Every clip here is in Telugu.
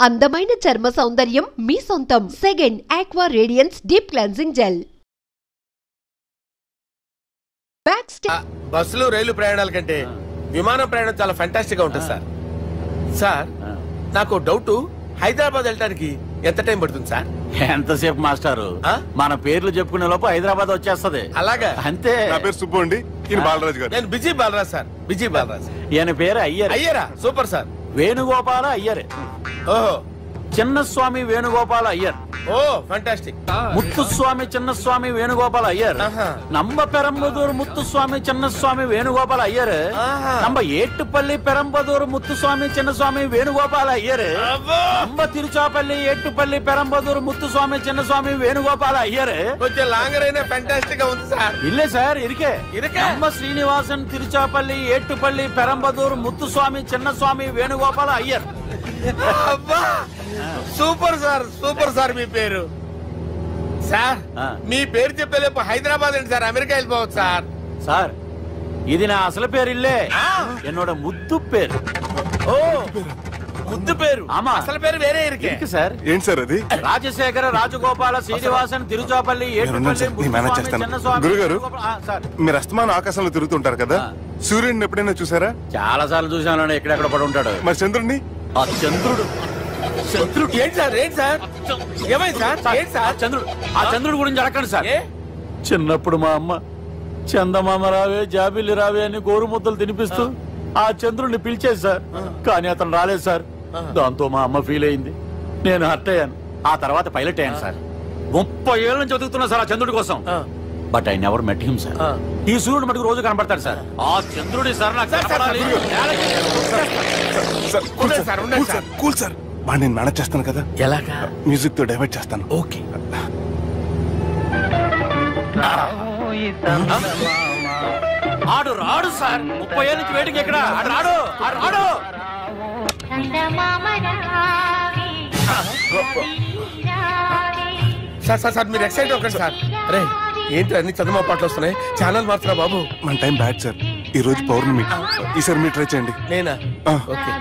అందమైన చర్మ సౌందర్యం మీ సొంతం. Second aqua radiance deep cleansing gel. బస్సులు రైలు ప్రయాణాల కంటే విమానం ప్రయాణం చాలా ఫెంటాస్టిక్ గా ఉంటుంది సార్. సార్ నాకు డౌట్, హైదరాబాద్ వెళ్ళడానికి ఎంత టైం పడుతుంది సార్? ఎంతసేపు మాస్టారు, మన పేర్లు చెప్పుకునే లోపు హైదరాబాద్ వచ్చేస్తది. అలాగా? అంతే. నా పేరు సుబ్బు అండి, ఈయన బాలరాజు గారు. నేను busy Balaraj sir. Busy Balaraj. ఈయన పేరు అయ్యర్. అయ్యరా? Super sir. వేణుగోపాల అయ్యర్. ఓహో. చిన్నస్వామి వేణుగోపాల అయ్యర్. ఓ ఫెంటాస్టిక్. ముత్తుస్వామి చిన్నస్వామి వేణుగోపాల అయ్యర్. நம்ம பெரம்பதூர் முத்துசுவாமி சின்னசுவாமி வேணுகோபால ஐயர். நம்ம ஏட்டுப்பள்ளி பெரம்பதூர் முத்துசுவாமி சின்னசுவாமி வேணுகோபால ஐயர். நம்ம திருச்சாப்பள்ளி ஏட்டுப்பள்ளி பெரம்பதூர் முத்துசுவாமி சின்னசுவாமி வேணுகோபால ஐயர். కొంచెం లాంగర్ అయినా ఫెంటాస్టిక్ గా ఉంది సార్. இல்ல சார், இருக்கே. நம்ம ஸ்ரீனிவாசன் திருச்சாப்பள்ளி ஏட்டுப்பள்ளி பெரம்பதூர் முத்துசுவாமி சின்னசுவாமி வேணுகோபால ஐயர். అబ్బా సూపర్ సార్, సూపర్ సార్. మీ పేరు సార్, మీ పేరు చెప్పేలేపు హైదరాబాద్ అండి సార్, అమెరికా వెళ్ళిపోవచ్చు సార్. సార్ ఇది నా అసలు పేరు ఇల్లే, என்னோட ముద్దు పేరు. ఓ ముద్దు పేరు. ఆమా, అసలు పేరు వేరే ఇருக்கு సార్. ఏంటి సార్ అది? రాజశేఖర రాజగోపాల శ్రీనివాసన్ తిరుచాపల్లి గురుగారు, మీరు అస్తమానం ఆకాశంలో తిరుగుతుంటారు కదా, సూర్యుడిని ఎప్పుడైనా చూసారా? చాలా సార్లు చూసాను, ఎక్కడెక్కడ పడి ఉంటాడు. మరి చంద్రుడిని? ఆ చంద్రుడు. చంద్రుడు ఏంటి సార్? ఏంటి సార్? ఏమైంది సార్? ఏంటి సార్? చంద్రుడు. ఆ చంద్రుడు గురించి అడగండి సార్. చిన్నప్పుడు మా అమ్మ చందమామ రావే జాబిల్లి రావే అని గోరు ముద్దలు తినిపిస్తూ ఆ చంద్రుడిని పిలిచేది సార్. కానీ అతను రాలేదు సార్. దాంతో మా అమ్మ ఫీల్ అయింది, నేను హర్ట్ అయ్యాను. ఆ తర్వాత పైలట్ అయ్యాను సార్. 30 ఏళ్ళ నుంచి చదువుతున్నా సార్ ఆ చంద్రుడి కోసం. But I never met him sir. ఈ సూర్యుడు మటుకు రోజు కనబడతాడు సార్. ఆ చంద్రుడి సార్ నాకు కూల్ సార్. వాడు నేను మేనేజ్ చేస్తాను కదా. ఎలాగా? మ్యూజిక్ తో డైవర్ట్ చేస్తాను. ఓకే. ఆడు రాడు సార్. 30 ఏళ్ళ నుంచి వేటికి ఎక్కడ రాడు. రాడు. సార్ సార్ సార్ మీరు ఎక్సైట్ అవ్వకండి సార్. అరే ఏంటి అన్ని చదువు పాటలు వస్తున్నాయి, ఛానల్ మార్చరా బాబు. మన టైం బ్యాడ్ సార్, ఈ రోజు పౌర్ణమి. ఈసారి మీరు ట్రై చేయండి. నేనా? ఓకే.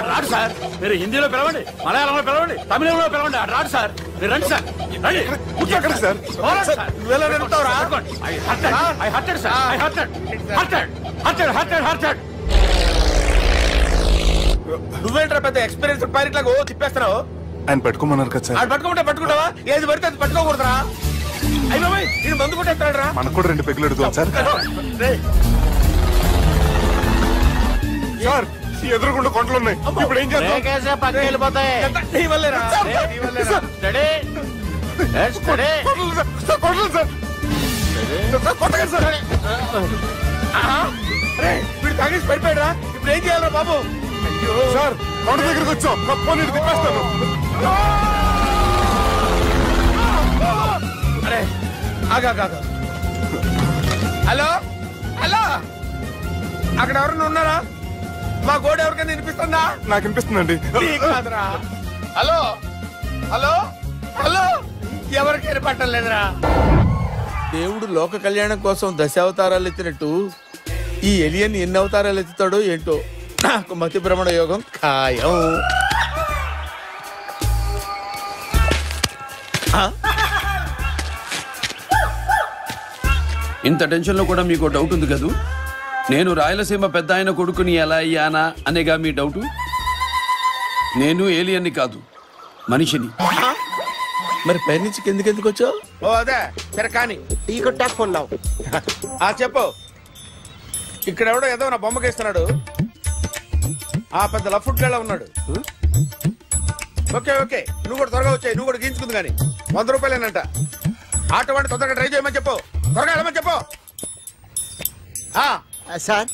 రాడు సార్. మీరు హిందీలో పిలవండి, మలయాళంలో పిలవండి, తమిళంలో పిలవండి. రాడు సార్. మీరు రండి సార్. కూర్చోకండి సార్. నువ్వేంట్రా పెద్ద ఎక్స్పీరియన్స్ పైరెట్ లాగా ఓ తిప్పేస్తున్నావు? ఆయన పట్టుకోమన్నారు కదా సార్. పట్టుకోమంటే పట్టుకుంటావా? ఏది పడితే అది పట్టుకోకూడదురా. అయ్యి బాబాయ్, నేను మందు కొట్టేస్తాడు రా. మనకు కూడా 2 పెగ్గులు అడుగుతాం సార్. సార్ ఎదురుకుండా కొండలు ఉన్నాయి, ఇప్పుడు ఏం చేద్దాం? పక్కకి వెళ్ళిపోతాయి. వీడు తాగేసి పడిపోయాడురా. ఇప్పుడు ఏం చేయాలరా బాబు? సార్ కొండ దగ్గరకు వచ్చాం, నేను తిప్పేస్తాను. అరే ఆగా. హలో హలో, అక్కడ ఎవరన్నా ఉన్నారా? మా గోడ ఎవరికైనా వినిపిస్తుందా? నాకు వినిపిస్తుందండి. హలో హలో హలో, ఎవరికి వినపట్టలేదురా. దేవుడు లోక కళ్యాణం కోసం 10 అవతారాలు ఎత్తినట్టు ఈ ఎలియన్ ఎన్ని అవతారాలు ఎత్తుతాడో ఏంటో. నాకు మతి భ్రమణ యోగం ఖాయం. ఇంత టెన్షన్ లో కూడా మీకు డౌట్ ఉంది కదూ, నేను రాయలసీమ పెద్ద ఆయన కొడుకుని ఎలా అయ్యానా అనేగా మీ డౌటు. నేను ఏలియన్ని కాదు, మనిషిని. మరి పై నుంచి కిందకెందుకు వచ్చావు? ఓ అదే సరే, కానీ చెప్పు. ఇక్కడ ఎవడో ఏదో నా బొమ్మకేస్తున్నాడు, ఆ పెద్ద లఫుట్ గళ్ళ ఉన్నాడు. ఓకే ఓకే, నువ్వు కూడా త్వరగా వచ్చాయి, నువ్వు కూడా గీంచుకుంది. కానీ 100 రూపాయలేనంట. ఆటో వాడిని తొందరగా ట్రై చేయమని చెప్పు, త్వరగా వెళ్ళమని చెప్పు. సార్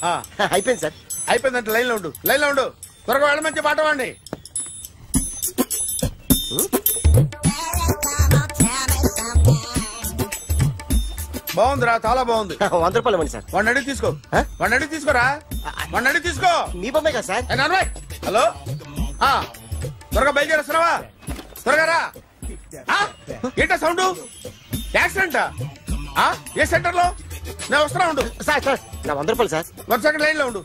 అయిపోయింది సార్. అయిపోయిందంటే లైన్లో ఉండు, త్వరగా వెళ్ళమని చెప్పు ఆటో వాడిని. బాగుందిరా, చాలా బాగుంది. 100 రూపాయలు ఇవ్వండి సార్. వాడిని అడిగి తీసుకో. వాడిని అడిగి తీసుకో. మీ బొమ్మే కదా సార్. హలో, త్వరగా బయలుదేరేస్తున్నావా? త్వరగా రా. ఏంటా సౌండ్? యాక్సిడెంటా? ఏ సెంటర్ లో? నేను వస్తున్నా ఉండు. సార్ సార్ నా 100 రూపాయలు సార్. 1 సెకండ్ లైన్ లో ఉండు.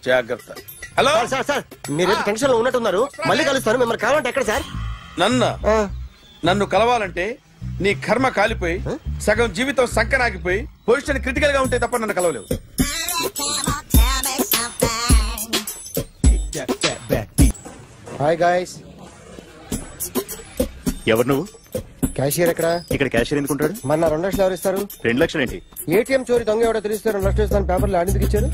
జాగ్రత్త. హలో సార్ సార్ సార్ మీరేదో టెన్షన్ లో ఉన్నట్టున్నారు. మళ్ళీ కలుస్తాను. మిమ్మల్ని కావాలంటే ఎక్కడ సార్? నన్ను కలవాలంటే నీ కర్మ కాలిపోయి సగం జీవితం సంకనాగిపోయి పొజిషన్ క్రిటికల్ గా ఉంటే తప్ప నన్ను కలవలేవు. Hi guys. ఎవరు నువ్వు? క్యాషియర్ ఎక్కడ? ఇక్కడ క్యాషియర్ ఎందుకుంటాడు? మన 2 లక్షలు ఎవరు ఇస్తారు? 2 లక్షలు ఏంటి? ఏటీఎం చోరీ దొంగ ఎవడో తెలిస్తే 2 లక్షలు ఇస్తాను పేపర్లు ఆడిందుకు ఇచ్చారు.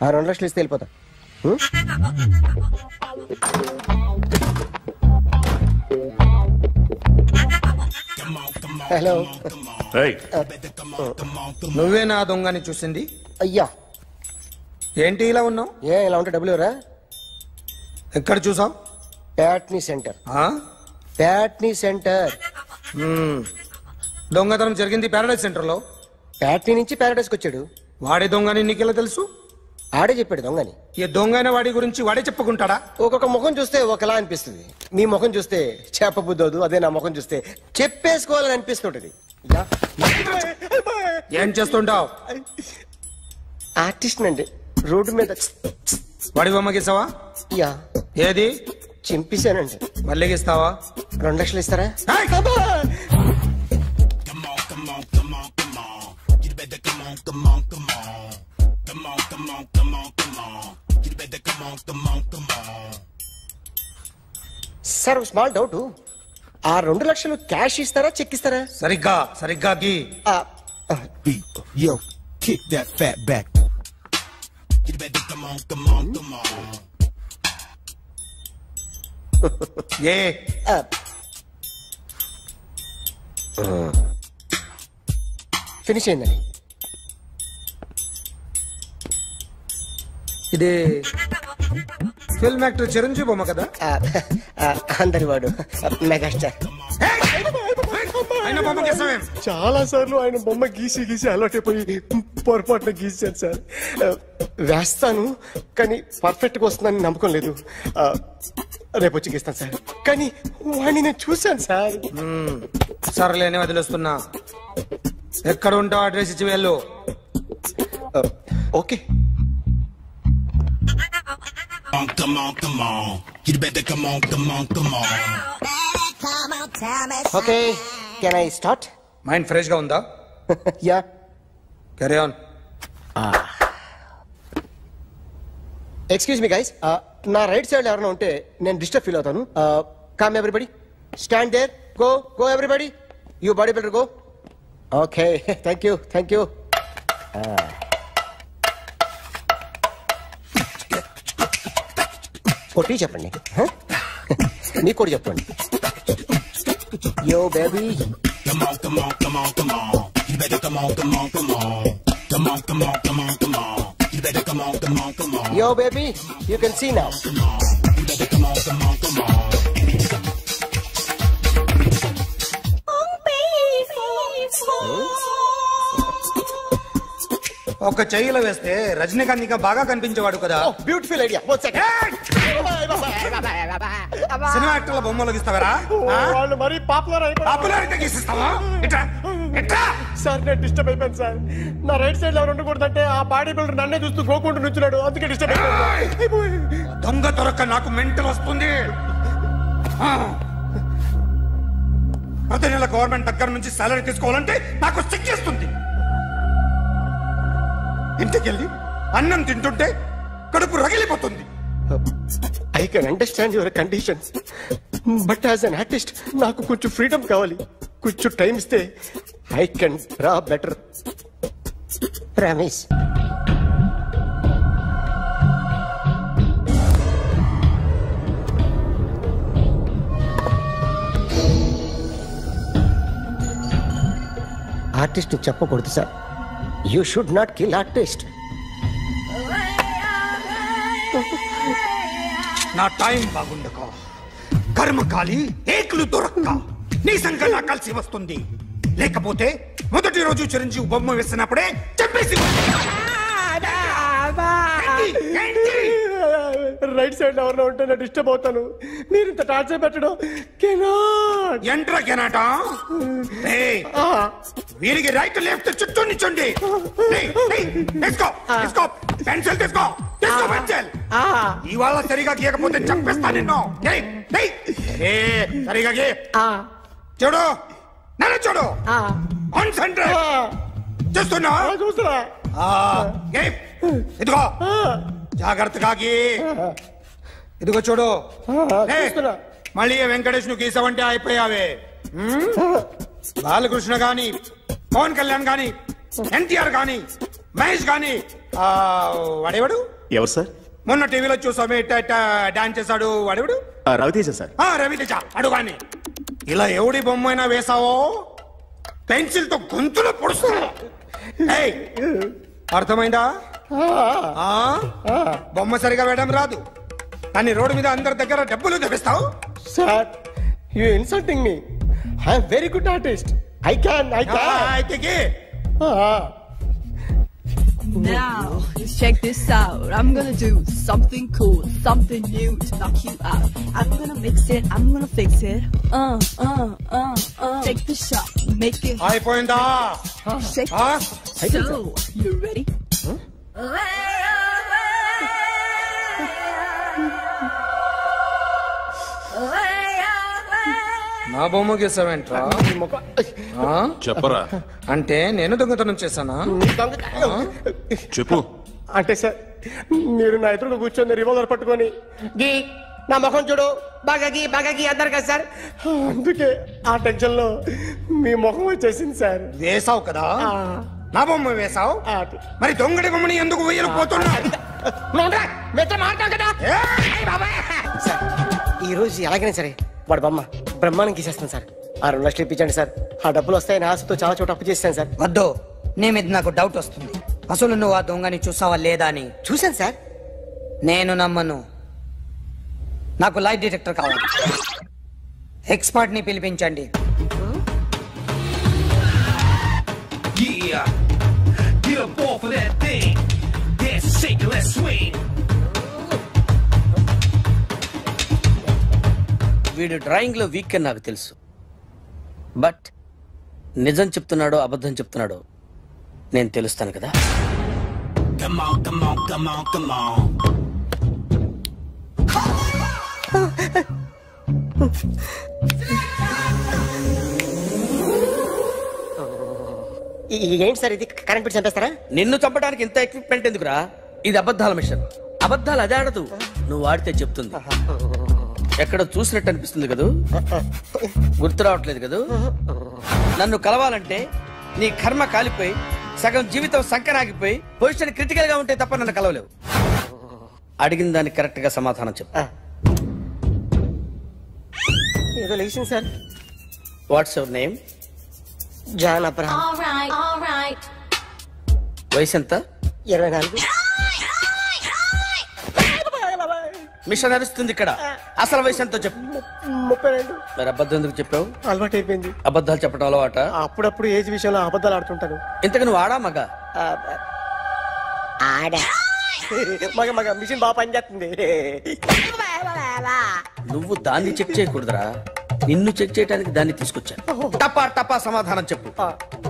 ఆ 2 లక్షలు ఇస్తే వెళ్ళిపోతా. హలో. నువ్వే నా దొంగని చూసింది? అయ్యా ఏంటి ఇలా ఉన్నావు? ఇలా ఉంటే డబ్బులు ఎవరా? ఎక్కడ చూసావు? ప్యాట్నీ సెంటర్. ప్యాట్నీ సెంటర్. దొంగతనం జరిగింది ప్యారడైజ్ సెంటర్ లో. ప్యాట్నీ నుంచి ప్యారడైజ్కి వచ్చాడు. వాడే దొంగని నీకెలా తెలుసు? ఆడే చెప్పాడు దొంగని. ఈ దొంగైన వాడి గురించి వాడే చెప్పుకుంటాడా? ఒక్కొక్క ముఖం చూస్తే ఒకలా అనిపిస్తుంది. మీ ముఖం చూస్తే చెప్పబుద్దోదు. అదే నా ముఖం చూస్తే చెప్పేసుకోవాలని అనిపిస్తుంటది. ఏం చేస్తుంటావు? ఆర్టిస్ట్ అండి. రోడ్డు మీద వాడి బొమ్మ గీసావా? యా. ఏది? చింపేశానండి. మళ్ళీ గీస్తావా? 2 లక్షలు ఇస్తారా? Sir small doubt. ఆ 2 లక్షలు క్యాష్ ఇస్తారా చెక్ ఇస్తారా? సరిగ్గా గీ. Yo, kick that fat back. You better come on. A finish అయిందండి. ఇది ఫిల్మ్ యాక్టర్ చిరంజీవి బొమ్మ కదా? అందరి వాడు మెగాస్టార్. చాలా సార్లు ఆయన బొమ్మ గీసి అలవాటైపోయి పొరపాటున గీసాను సార్. వేస్తాను కానీ పర్ఫెక్ట్ గా వస్తుందని నమ్మకం లేదు. రేపు వచ్చి గీస్తాను సార్. కానీ వాడిని నేను చూశాను సార్. సర్లేని వదిలేస్తున్నా. ఎక్కడ ఉంటావు అడ్రస్ ఇచ్చి వెళ్ళు. Okay. Come on. You better come on. Okay can I start? Mind fresh గా ఉందా? Yeah. Carry on. Excuse me guys. నా రైట్ సైడ్ ఎవరైనా ఉంటే నేను డిస్టర్బ్ ఫీల్ అవుతాను. Come everybody, stand there. Go everybody. You body builder go. Okay thank you. కొట్టి చెప్పండి. మీకు కూడా చెప్పండి. Yo baby. Come on. You better come on. Come on. You better come on. Yo baby, you can see now. You better come on. ఒక చెయ్యిలో వేస్తే రజనీకాంత్ ఇంకా బాగా కనిపించేవాడు కదా. Beautiful idea. సినిమా యాక్టర్ల బొమ్మలు గీస్తావరా? వాళ్ళు మరీ పాపులారిటీ గీసిస్తావా? సార్ నేను డిస్టర్బ్ అయిపోయాను సార్. నా రైట్ సైడ్ ఎవరు ఉండకూడదంటే ఆ బాడీ బిల్డర్ నన్నే చూస్తూ గోకుంటూ నుంచున్నాడు. అందుకే డిస్టర్బ్ అయిపోయాను. దొంగ దొరక్క నాకు మెంటల్ వస్తుంది. ప్రతి నెల గవర్నమెంట్ దగ్గర నుంచి సాలరీ తీసుకోవాలంటే నాకు సిగ్గేస్తుంది. ఇంటికెళ్ళి అన్నం తింటుంటే కడుపు రగిలిపోతుంది. I can understand your conditions, but as an artist నాకు కొంచెం ఫ్రీడమ్ కావాలి. కొంచెం టైం ఇస్తే I can draw better. Promise. Artist చెప్పకూడదు sir. You should not kill artist. నా టైం బాగుండక కర్మకాలి ఏకులు దొరక్క నీ సంకల్లా కలిసి వస్తుంది. లేకపోతే మొదటి రోజు చిరంజీవి బొమ్మ వేసినప్పుడే చెప్పేసి రైట్ సైడ్ ఎవరిలో ఉంటే నేను డిస్టర్బ్ అవుతాను. మీరు ఇంత టార్చర్ పెట్టడం ఎంట్రా కెనాట. వీరికి రైట్ లెఫ్ట్ చుట్టూ నిచ్చండి. పెన్సిల్ తీసుకో, పెన్సిల్. ఇవాళ సరిగా గీయకపోతే చంపేస్తా నిన్ను. సరిగా గీ. చూడు, నన్ను చూడు. కాన్సంట్రేట్ చేస్తున్నా. ఇదిగో జాగ్రత్తగా గీ. ఇదిగో చూడు. మళ్ళీ వెంకటేష్ ను గీసావంటే అయిపోయావే. బాలకృష్ణ గాని, పవన్ కళ్యాణ్ గాని, ఎన్టీఆర్ గాని, మహేష్ గాని, వాడేవాడు ఎవరు సార్? మొన్న టీవీలో చూసామే డాన్స్ చేశాడు, వాడేవాడు? రవితేజ సార్. రవితేజ అడు గాని. ఇలా ఎవడి బొమ్మ అయినా వేసావో పెన్సిల్ తో గొంతులో పొడుస్తా. అర్థమైందా? బొమ్మ సరిగా వేయడం రాదు కానీ రోడ్డు మీద అందరి దగ్గర డబ్బులు తెప్పిస్తావు. Sir, you insulting me. I am very good artist. I can. Now, check this out. I'm gonna do something cool, something new to knock you out. I'm gonna mix it, I'm gonna fix it. Take the shot, make it. అయిపోయిందా? Shake it. So, you ready? నా బొమ్మ గీసావేంట్రా? చెప్పరా. అంటే నేను దొంగతనం చేశానా? చెప్పు. అంటే సార్, మీరు నా ఎదురు కూర్చొని రివాల్వర్ పట్టుకొని గీ, నా ముఖం చూడు, బాగా గీ అన్నారు కదా సార్. అందుకే ఆ టెన్షన్ లో మీ ముఖం వచ్చేసింది సార్. వేసావు కదా, నా బొమ్మ వేసావు. మరి దొంగడి బొమ్మని ఎందుకు వేయలేకపోతున్నా? ఈ రోజు ఎలాగైనా సరే వాడు బొమ్మ బ్రహ్మాండం గీసేస్తాను సార్. 6 లక్షలు ఇప్పించండి సార్. ఆ డబ్బులు వస్తాయని ఆశతో చాలా చోట అప్పు చేశాను సార్. వద్దు, నీ మీద నాకు డౌట్ వస్తుంది. అసలు నువ్వు ఆ దొంగని చూసావా లేదా అని. చూశాను సార్. నేను నమ్మను. నాకు లైట్ డిటెక్టర్ కావాలి. ఎక్స్పర్ట్ ని పిలిపించండి. వీడు డ్రాయింగ్ లో వీక్ అని నాకు తెలుసు. బట్ నిజం చెప్తున్నాడో అబద్ధం చెప్తున్నాడో నేను తెలుస్తాను కదా. ఏంటి సార్ ఇది? కరెంట్ బిల్ చంపేస్తారా? నిన్ను చంపడానికి ఇంత ఎక్విప్మెంట్ ఎందుకురా? ఇది అబద్ధాల మిషన్. అబద్ధాలు అదే ఆడదు, నువ్వు వాడితే చెప్తుంది. ఎక్కడ చూసినట్టు అనిపిస్తుంది కదూ? గుర్తు రావట్లేదు కదూ? నన్ను కలవాలంటే నీ కర్మ కాలిపోయి సగం జీవితం సంకరాగిపోయి పొజిషన్ క్రిటికల్ గా ఉంటే తప్ప నన్ను కలవలేవు. అడిగిన దానికి కరెక్ట్ గా సమాధానం చెప్పు. ఏదో లేచింది sir. What's your name? John Abraham. వయసు ఎంత? 24. మిషన్ నడుస్తుంది ఇక్కడ. అసలు వయసు ఎంతో చెప్పు. 32. మరి అబద్ధం ఎందుకు చెప్పావు? అలవాటు అయిపోయింది. అబద్ధాలు చెప్పడం అలవాట? అప్పుడప్పుడు ఏజ్ విషయంలో అబద్ధాలు ఆడుతుంటాను. ఇంతకు నువ్వు ఆడా మగ? ఆడా. మగ మిషన్ బాగా పనిచేస్తుంది. నువ్వు దాన్ని చెక్ చేయకూడదురా, నిన్ను చెక్ చేయడానికి దాన్ని తీసుకొచ్చాను. టపా టపా సమాధానం చెప్పు.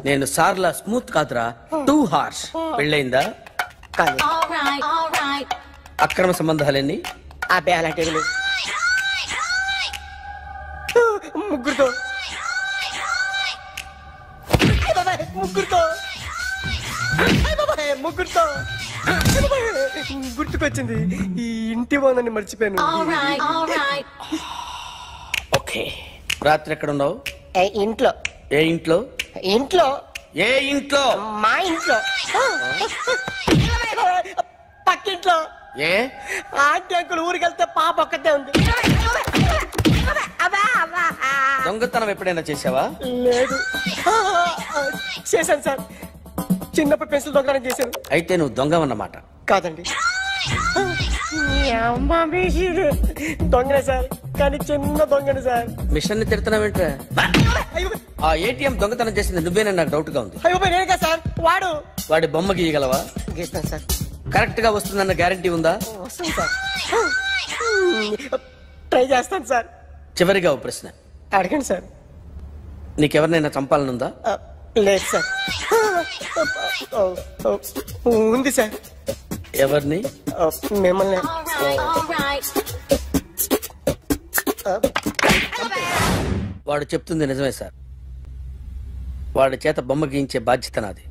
నేను సార్లా స్మూత్ కాదురా, టూ హార్ష్. పెళ్ళయిందా? అక్రమ సంబంధాలన్నీ? ముగ్గురుతో గుర్తుకొచ్చింది. ఈ ఇంటి వాళ్ళని మర్చిపోయాను. ఓకే, రాత్రి ఎక్కడ ఉన్నావు? ఇంట్లో. ఏ ఇంట్లో? ఇంట్లో. ఏ ఇంట్లో? మా ఇంట్లో. పక్కింట్లో. ఏ ఆంటీ అంకుల్ ఊరికి వెళ్తే పాప ఒక్కతే ఉంది. దొంగతనం ఎప్పుడైనా చేసావా? లేదు. చేశాను సార్, చిన్నప్పుడు పెన్సిల్ దొంగతనం చేశాను. అయితే నువ్వు దొంగవన్నమాట. కాదండి, దొంగనే సార్, కానీ చిన్న దొంగని సార్. మిషన్ ని తిడుతున్నావేంట్రా? ఆ ఏటీఎం దొంగతనం చేసింది నువ్వేనని నాకు డౌట్ గా ఉంది. అయ్యో నేనే కదా సార్. వాడి బొమ్మ గీయగలవా? గీస్తాను సార్. కరెక్ట్ గా వస్తుందన్న గ్యారంటీ ఉందా? వస్తాను సార్, ట్రై చేస్తాను సార్. చివరిగా ఓ ప్రశ్న అడగండి సార్. నీకెవరినైనా చంపాలనుందా? లేదు సార్. ఉంది సార్. ఎవరిని? మిమ్మల్ని. వాడు చెప్తుంది నిజమే సార్. వాడి చేత బొమ్మ గీయించే బాధ్యత నాది.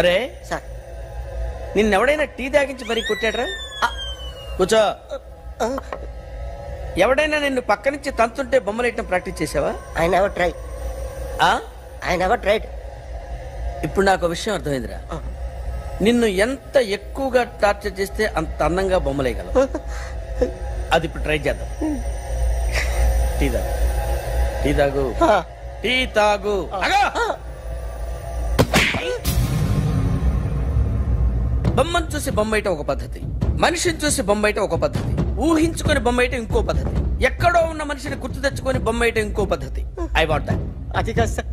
అరే సార్, నిన్నెవడైనా టీ తాగించి మరీ కొట్టాడ్రా? కూర్చో. ఎవడైనా నిన్ను పక్క నుంచి తంతుంటే బొమ్మలేయటం ప్రాక్టీస్ చేసావా? I never tried. I never tried. ఇప్పుడు నాకు విషయం అర్థమైందిరా. నిన్ను ఎంత ఎక్కువగా టార్చర్ చేస్తే అంత అందంగా బొమ్మలేయగలవు. అది ఇప్పుడు ట్రై చేద్దాం. టీ తాగు, టీ తాగు, టీ తాగు. బొమ్మను చూసి బొమ్మేయటం ఒక పద్ధతి, మనిషిని చూసి బొమ్మేయటం ఒక పద్ధతి, ఊహించుకొని బొమ్మేయటం ఇంకో పద్ధతి, ఎక్కడో ఉన్న మనిషిని గుర్తు తెచ్చుకొని బొమ్మేయటం ఇంకో పద్ధతి. I want that. అది కాదు సార్.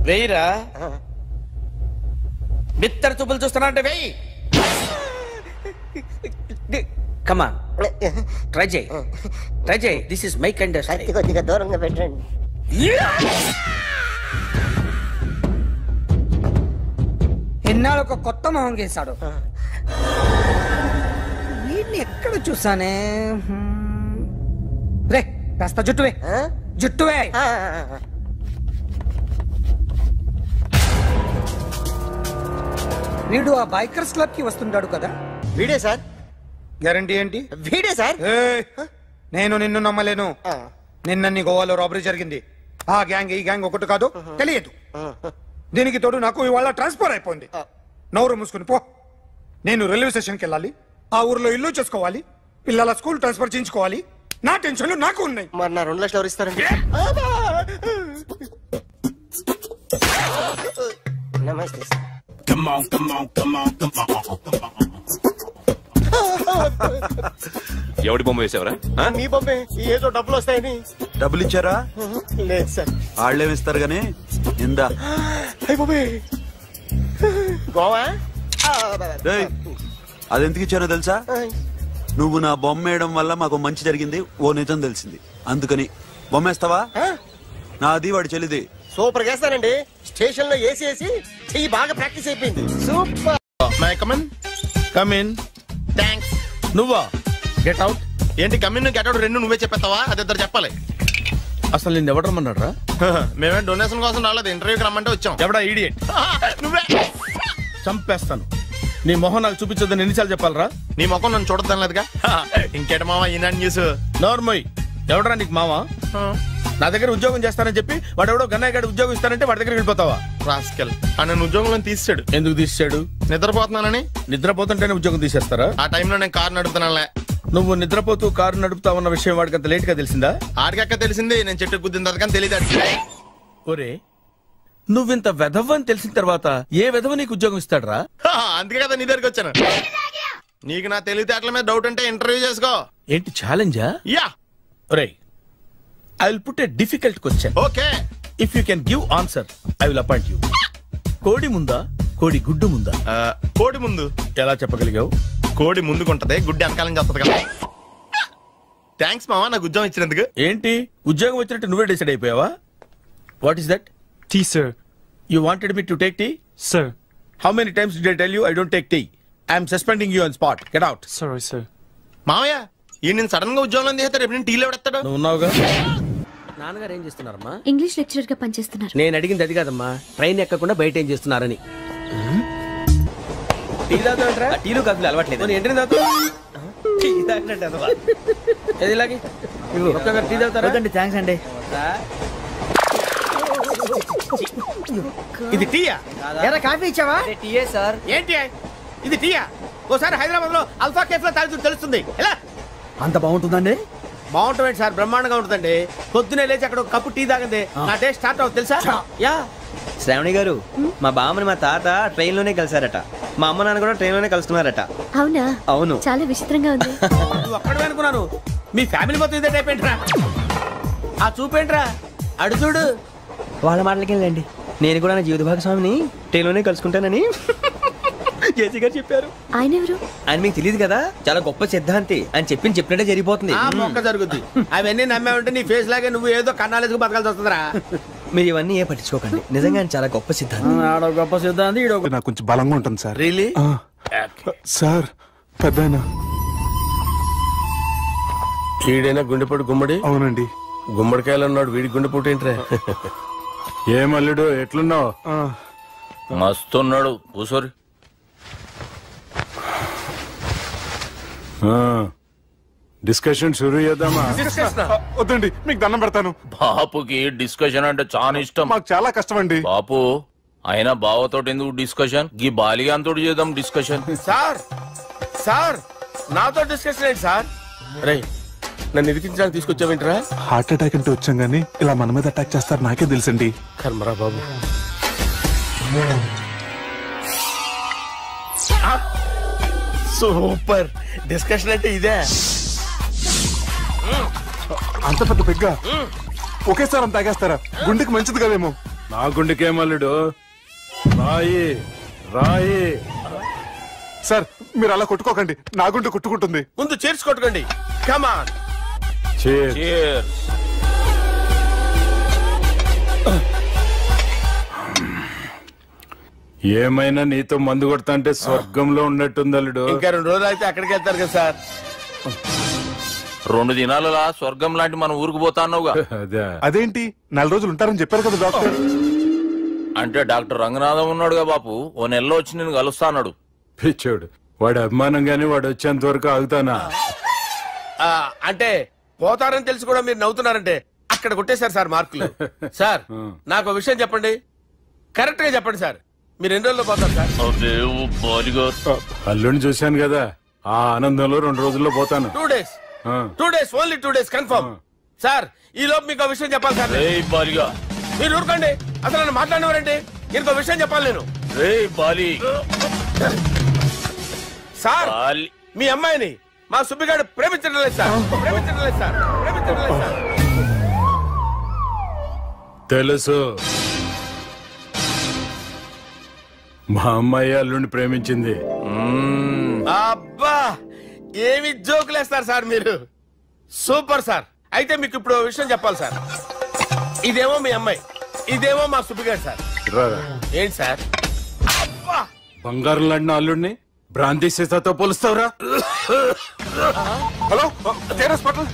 వెయ్యిరా. బిత్తర చూపులు చూస్తున్నా అంటే వెయ్యి. కమాన్, ట్రై చేయి, ట్రై చేయి. This is my kind of style. కొద్దిగా దూరంగా పెట్టండి. ఎన్నాళ్ళు ఒక కొత్త మొహం గీశాడు. వీడిని ఎక్కడ చూసానే? రే కాస్త జుట్టువే, జుట్టువే. వీడు ఆ బైకర్స్ క్లబ్ కి వస్తుంటాడు కదా? వీడే సార్. గ్యారంటీ ఏంటి? వీడే సార్. నేను నిన్ను నమ్మలేను. నిన్న నీ గోవాలో రాబరీ జరిగింది. ఆ గ్యాంగ్ ఈ గ్యాంగ్ ఒకటి కాదు, తెలియదు. దీనికి తోడు నాకు ఇవాళ ట్రాన్స్ఫర్ అయిపోయింది. నోరు మూసుకుని పో. నేను రైల్వే స్టేషన్కి వెళ్ళాలి, ఆ ఊర్లో ఇల్లు చేసుకోవాలి, పిల్లల స్కూల్ ట్రాన్స్ఫర్ చేయించుకోవాలి. నా టెన్షన్లు నాకు ఉన్నాయి. మరి నా 2 లక్షలు ఎవరు ఇస్తారండి? నమస్తే sir. Come on, come on, come on, come on. ఎవడి బొమ్మ వేసావరా? మీ బొమ్మే. ఏదో డబ్బులు వస్తాయని. డబ్బులు ఇచ్చారా? లేదు సార్. వాళ్ళేమిస్తారు గానీ ఇందా. గోవా అదెందుకు ఇచ్చానో తెలుసా? నువ్వు నా బొమ్మ వేయడం వల్ల మాకు మంచి జరిగింది, ఓ నిజం తెలిసింది. అందుకని బొమ్మేస్తావా? నాది వాడి చెల్లిది. సూపర్ చేస్తానండి. స్టేషన్ లో ఏసీ వేసి చెయ్యి బాగా ప్రాక్టీస్ అయిపోయింది. Super. May come in. Come in. Thanks. నువ్వా? Get out. ఏంటి కమిన్ గెట్ అవుట్ రెండు నువ్వే చెప్పేస్తావా? అది ఇద్దరు చెప్పాలి. అసలు నిన్ను ఎవరు రమ్మన్నాడు రా? మేమే డొనేషన్ కోసం రాలేదు, ఇంటర్వ్యూకి రమ్మంటే వచ్చాం. ఎవడా ఈడియట్? నువ్వే. చంపేస్తాను. నీ మొహం నాకు చూపించొద్దని ఎన్నిసార్లు చెప్పాలరా? నీ మొహం నన్ను చూడద్దాం లేదుగా. ఇంకేట మావా ఈనాడు న్యూస్. నోర్మోయ్. ఎవడరా నీకు మావా? నా దగ్గర ఉద్యోగం చేస్తానని చెప్పి వాడు ఎవడో గన్నయ్య గారి ఉద్యోగం ఇస్తానంటే వాడి దగ్గర వెళ్ళిపోతావా? రాస్కెల్. నన్ను ఉద్యోగంలో తీసాడు. ఎందుకు తీసాడు? నిద్రపోతున్నానని. నిద్రపోతుంటేనే ఉద్యోగం తీసేస్తారా? ఆ టైంలో నేను కారు నడుపుతున్నానులే. నువ్వు నిద్రపోతూ కారు నడుపుతా ఉన్న విషయం వాడికి అంత లేట్ గా తెలిసిందా? ఆడికక్క తెలిసింది, నేను చెట్టు గుద్దిన తర్వాత కానీ తెలియదు. ఒరే, నువ్వింత వెధవ్ అని తెలిసిన తర్వాత ఏ వెధవ నీకు ఉద్యోగం ఇస్తాడరా? అందుకే కదా నీ దగ్గరికి వచ్చాను. నీకు నా తెలివితేటల మీద డౌట్ అంటే ఇంటర్వ్యూ చేసుకో. ఏంటి ఛాలెంజా? యా. ఒరే, I will put a difficult question. Okay. If you can give answer, I will appoint you. కోడి ముందా, కోడి గుడ్డు ముందా? కోడి ముందు. ఎలా చెప్పగలిగావు? కోడి ముందుకుంటది, గుడ్డి వెనకాలని చేస్తుంది కదా. థ్యాంక్స్ మావా నాకు ఉద్యోగం ఇచ్చినందుకు. ఏంటి ఉద్యోగం వచ్చినట్టు నువ్వే డిసైడ్ అయిపోయావా? What is that? Tea sir. You wanted me to take tea? Sir. How many times did I tell you I don't take tea? I am suspending you on spot. Get out. Sorry, sir. మావయ్య ఈ నేను సడన్ గా ఉద్యోగంలో తీస్తాడు, రేపు నేను టీలో ఎవడెత్తాడు? నువ్వు ఉన్నావుగా. నాన్నగారు ఏం చేస్తున్నారమ్మా? ఇంగ్లీష్ లెక్చరర్ గా పనిచేస్తున్నారు. నేను అడిగింది అది కాదమ్మా, ట్రైన్ ఎక్కకుండా బయట ఏం చేస్తున్నారని. టీ తాగుతాంట్రా? టీలు కాఫీలు అలవాట్లేదు. ఎంట్రీ తాగుతా. టీ తాగినట్టు అదవా. ఏది ఇలాగే ఒక్కగారు టీ తాగుతారా? థ్యాంక్స్ అండి. ఇది టీయా? ఎరా కాఫీ ఇచ్చావా? టీయే సార్. ఏంటి ఇది టీయా? ఓసారి హైదరాబాద్ లో అల్ఫా కేఫ్ లో తాగుతూ తెలుస్తుంది. ఎలా అంత బాగుంటుందండి? బాగుంటుంది సార్, బ్రహ్మాండంగా ఉంటుందండి. పొద్దునే లేచి అక్కడ ఒక కప్పు టీ తాగింది నా డే స్టార్ట్ అవుతుంది తెలుసా? యా. శ్రావణి గారు, మా బామ్మని మా తాత ట్రైన్ లోనే కలిసారట, మా అమ్మ నాన్న కూడా ట్రైన్ లోనే కలుస్తున్నారట. అవునా? అవును. చాలా విచిత్రంగా ఉంది. నువ్వు అక్కడే అనుకున్నాను, మీ ఫ్యామిలీ మొత్తం ఇదే టైప్ ఏంట్రా? ఆ చూపేంట్రా అడు చూడు. వాళ్ళ మాటలకి వెళ్ళండి. నేను కూడా నా జీవిత భాగస్వామిని ట్రైన్లోనే కలుసుకుంటానని జేసీ గారు చెప్పారు. ఆయన ఎవరు? ఆయన మీకు తెలియదు కదా, చాలా గొప్ప సిద్ధాంతి అని చెప్పినట్టే జరిగిపోతుంది. మొక్క జరుగుద్ది. అవన్నీ నమ్మావంటే నీ ఫేస్ లాగే నువ్వు ఏదో కన్నాలేసుకు బతకాల్సి వస్తుందిరా. మీరు ఇవన్నీ ఏ పట్టించుకోకండి. నిజంగా ఆయన చాలా గొప్ప సిద్ధాంతి. ఆడో గొప్ప సిద్ధాంతి, నాకు కొంచెం బలంగా ఉంటుంది సార్. రియలీ సార్ పెద్దయినా ఈడైనా గుండెపోటు గుమ్మడి? అవునండి. గుమ్మడికాయలు అన్నాడు, వీడి గుండెపోటు ఏంట్రా? ఏమల్లుడు ఎట్లున్నావు? మస్తున్నాడు. కూసోరి. డిస్కషన్ షురూ చేద్దామా? వద్దండి, మీకు దండం పెడతాను. బాపుకి డిస్కషన్ అంటే చాలా ఇష్టం. మాకు చాలా కష్టం అండి. బాపు అయినా బావతోటి ఎందుకు డిస్కషన్? గీ బాలిగాంతోటి చేద్దాం డిస్కషన్. సార్ సార్ నాతో డిస్కషన్ ఏంటి సార్? రే నన్ను ఇరికించడానికి తీసుకొచ్చావేంట్రా? హార్ట్ అటాక్ అంటే వచ్చాం గానీ ఇలా మన మీద అటాక్ చేస్తారు నాకే తెలుసండి. కర్మరా బాబు. సూపర్ డిస్కషన్ అంటే ఇదే. అంత పెద్ద పెగ్గ ఒకేసారి తాగేస్తారా? గుండెకి మంచిది కదేమో. నా గుండెకేమల్లుడు రాయి రాయి. సార్ మీరు అలా కొట్టుకోకండి, నా గుండె కొట్టుకుంటుంది. ముందు చేర్చి కొట్టుకోండి. కమాన్. ఏమైనా నీతో మందు కొడతా అంటే స్వర్గంలో ఉన్నట్టుంది అల్లుడు. ఇంకా 2 రోజులు అయితే అక్కడికి వెళ్తారు కదా సార్. 2 దినాలలా స్వర్గం లాంటి మన ఊరికి పోతాన్నావుగా. అదేంటి 4 రోజులు ఉంటారని చెప్పారు కదా డాక్టర్. అంటే డాక్టర్ రంగనాథం ఉన్నాడుగా బాపు, ఓ నెలలో వచ్చి నేను కలుస్తా అన్నాడు. పిచ్చోడు వాడి అభిమానంగానే వాడు వచ్చేంత వరకు ఆగుతానా? అంటే పోతారని తెలిసి కూడా మీరు నవ్వుతున్నారంటే అక్కడ కొట్టేశారు సార్ మార్కులు. సార్ నాకు విషయం చెప్పండి, కరెక్ట్ గా చెప్పండి సార్. మీరు ఎన్ని రోజుల్లో పోతారు సార్? అల్లుడిని చూశాను కదా, ఆ ఆనందంలో 2 రోజుల్లో పోతాను. 2 days. 2 days, only 2 days confirm. Sir ఈ లోపు మీకు విషయం చెప్పాలి సార్. మీరు ఊరుకోండి, అసలు నన్ను మాట్లాడినవారండి. ఇంకో విషయం చెప్పాలి నేను. సార్ మీ అమ్మాయిని మా సుబ్బిగాడు ప్రేమించడం లేదు సార్. ప్రేమించడం లేదు సార్. ప్రేమించడం లేదు సార్. తెలుసు, మా అమ్మాయి అల్లుడిని ప్రేమించింది. అబ్బా ఏమి జోకులేస్తారు సార్ మీరు. Super sir. అయితే మీకు ఇప్పుడు విషయం చెప్పాలి సార్. ఇదేమో మీ అమ్మాయి, ఇదేమో మా సుబ్బిగాడు సార్. ఏంటి సార్? బంగారం లాంటి అల్లుడిని భ్రాంతి సీతాతో పోలుస్తావురా? Hello hospital.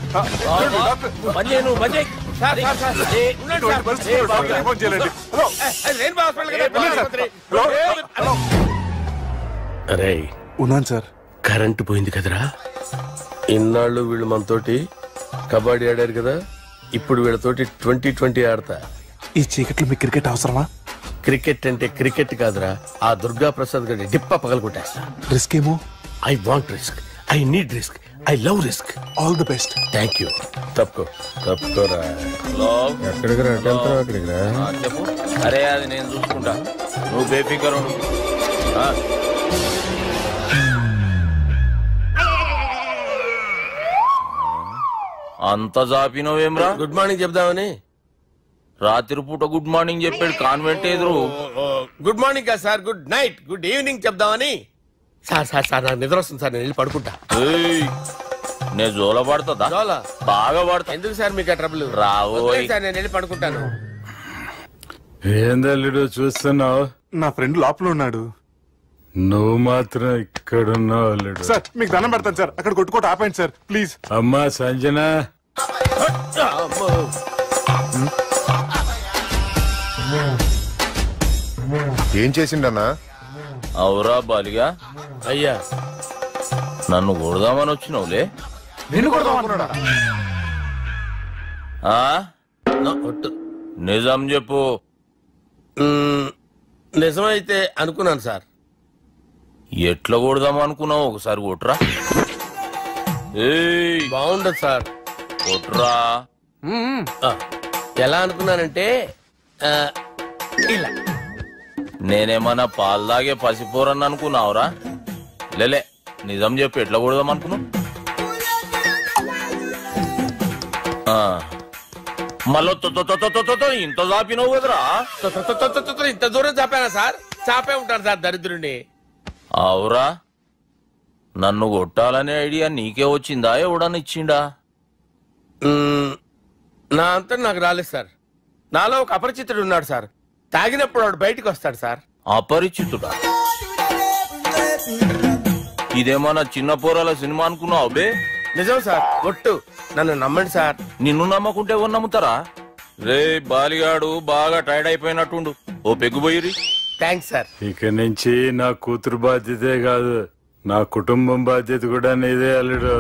అరే ఉన్నాను సార్. కరెంటు పోయింది కదరా. ఇన్నాళ్ళు వీళ్ళు మనతోటి కబడ్డీ ఆడారు కదా, ఇప్పుడు వీళ్ళతోటి 2020 ఆడతా. ఈ చీకట్లో మీకు క్రికెట్ అవసరమా? క్రికెట్ అంటే క్రికెట్ కాదురా, ఆ దుర్గా ప్రసాద్ గారి డిప్ప పగలగొట్టేస్తా. రిస్క్ ఏమో. I want risk, I need risk, I love risk. All the best. Thank you. తప్పుకోరా. ఎక్కడికి రా? అక్కడికి రా. చెప్పు. అరే అది నేను చూసుకుంటా, నువ్వు బేఫికర్ ఉండు. అంత జాపినవేమ్రా? గుడ్ మార్నింగ్ చెప్దామని. రాత్రి పూట గుడ్ మార్నింగ్ చెప్పాడు కాన్వెంట్ ఎదురు. గుడ్ మార్నింగ్ కాదు sir, good night, good evening చెప్దామని. సార్ సార్ సార్ నాకు నిద్ర వస్తుంది సార్, నేను వెళ్ళి పడుకుంటా. నేను జోల పడుతుందా? బాగా పడతా. ఎందుకు సార్ మీకు ట్రబుల్? రావు సార్, నేను వెళ్ళి పడుకుంటాను. ఏందల్లుడు చూస్తున్నావు? నా ఫ్రెండ్ లోపల ఉన్నాడు. నువ్వు మాత్రం ఇక్కడున్నావు అల్లుడు. సార్ మీకు దండం పెడతాను సార్, అక్కడ కొట్టుకోట ఆపండి సార్ ప్లీజ్. అమ్మా సంజన, ఏం చేసిండన్నా? అవురా బాలిగా. అయ్యా నన్ను కొడదామని వచ్చినావులే. నిజం చెప్పు. నిజమైతే అనుకున్నాను సార్. ఎట్లా కొడదాం అనుకున్నావు? ఒకసారి కొట్రా. బాగుండదు సార్. కొట్రా. ఎలా అనుకున్నానంటే ఇలా. నేనేమన్నా పాలు తాగే పసిపోరని అనుకున్నావురా? లేలే, నిజం చెప్పి ఎట్లా కొడదాం అనుకున్నావు? మళ్ళీ ఇంత చాపినవు కదరా? ఇంత దూరం చాపానా సార్? చాపే ఉంటాను సార్ దరిద్రుడిని. అవురా, నన్ను కొట్టాలనే ఐడియా నీకే వచ్చిందా? ఎవడన్నా ఇచ్చిండా? నా అంతా నాకు రాలేదు సార్. నాలో ఒక అపరిచితుడు ఉన్నాడు సార్. తాగినప్పుడు వాడు బయటికి వస్తాడు సార్. అపరిచితుడా? ఇదేమన్నా చిన్న పోరాల సినిమా అనుకున్నావు బే? నిజం సార్, ఒట్టు, నన్ను నమ్మండి సార్. నిన్ను నమ్మకుంటే ఎవరు నమ్ముతారా? రే బాలిగాడు బాగా టైర్డ్ అయిపోయినట్టుండు, ఓ పెగ్గుపోయిరి. Thanks sir. ఇక నుంచి నా కూతురు బాధ్యతే కాదు, నా కుటుంబం బాధ్యత కూడా నీదే అల్లుడు.